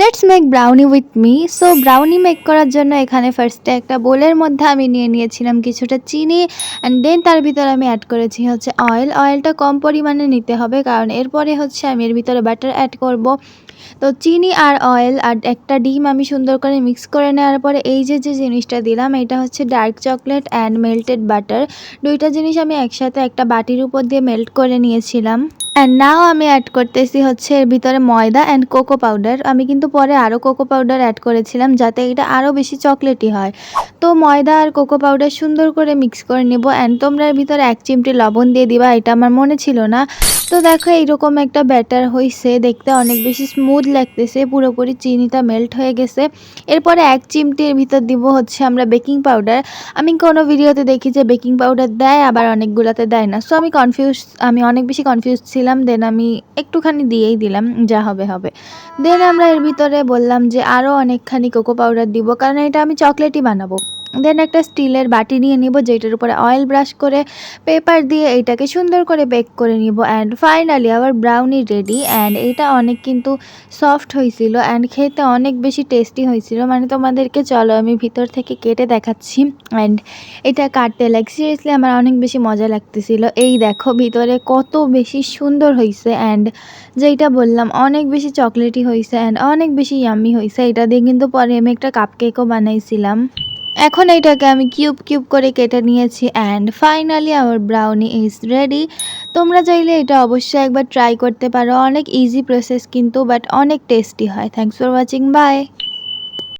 Let's make brownie with me. So brownie make করার জন্য এখানে ফার্স্টে একটা বোলের মধ্যে আমি নিয়ে নিয়েছিলাম কিছুটা চিনি অ্যান্ড দেন তার ভিতরে আমি অ্যাড করেছি হচ্ছে অয়েল। অয়েলটা কম পরিমাণে নিতে হবে, কারণ এরপরে হচ্ছে আমি এর ভিতরে বাটার অ্যাড করব। তো চিনি আর অয়েল আর একটা ডিম আমি সুন্দর করে মিক্স করে নেওয়ার পরে এই যে জিনিসটা দিলাম, এটা হচ্ছে dark chocolate and melted butter. দুইটা জিনিস আমি একসাথে একটা বাটির উপর দিয়ে মেল্ট করে নিয়েছিলাম। অ্যান্ড নাও আমি অ্যাড করতেছি হচ্ছে এর ভিতরে ময়দা অ্যান্ড কোকো পাউডার। আমি কিন্তু পরে আরও কোকো পাউডার অ্যাড করেছিলাম যাতে এটা আরও বেশি চকলেটি হয়। তো ময়দা আর কোকো পাউডার সুন্দর করে মিক্স করে নেব। অ্যান্ড তোমরা এর ভিতরে 1 চিমটি লবণ দিয়ে দিবা, এটা আমার মনে ছিল না। তো দেখো এইরকম একটা ব্যাটার হয়েছে, দেখতে অনেক বেশি স্মুথ লাগতেছে, পুরোপুরি চিনিটা মেল্ট হয়ে গেছে। এরপরে 1 চিমটির ভিতর দিব হচ্ছে আমরা বেকিং পাউডার। আমি কোনো ভিডিওতে দেখি যে বেকিং পাউডার দেয়, আবার অনেকগুলোতে দেয় না। সো আমি অনেক বেশি কনফিউজ ছিলাম। দেন আমি একটুখানি দিয়েই দিলাম, যা হবে হবে। দেন আমরা এর ভিতরে বললাম যে আরও অনেকখানি কোকো পাউডার দিব, কারণ এটা আমি চকলেটই বানাবো। দেন একটা স্টিলের বাটি নিয়ে নিব, যেটার উপরে অয়েল ব্রাশ করে পেপার দিয়ে এইটাকে সুন্দর করে বেক করে নিব। অ্যান্ড ফাইনালি আবার ব্রাউনি রেডি। অ্যান্ড এটা অনেক কিন্তু সফট হয়েছিল অ্যান্ড খেতে অনেক বেশি টেস্টি হয়েছিল। মানে তোমাদেরকে চলো আমি ভিতর থেকে কেটে দেখাচ্ছি। অ্যান্ড এটা কাটতে সিরিয়াসলি আমার অনেক বেশি মজা লাগতেছিল। এই দেখো ভিতরে কত বেশি সুন্দর হয়েছে অ্যান্ড যেটা বললাম অনেক বেশি চকলেটি হয়েছে অ্যান্ড অনেক বেশি ইয়াম্মি হয়েছে। এটা দিয়ে কিন্তু পরে আমি একটা কাপকেকও বানাইছিলাম। এখন এইটাকে আমি কিউব কিউব করে কেটে নিয়েছি অ্যান্ড ফাইনালি আমার ব্রাউনি ইজ রেডি। তোমরা চাইলে এটা অবশ্যই একবার ট্রাই করতে পারো। অনেক ইজি প্রসেস কিন্তু, বাট অনেক টেস্টি হয়। Thanks for watching, by.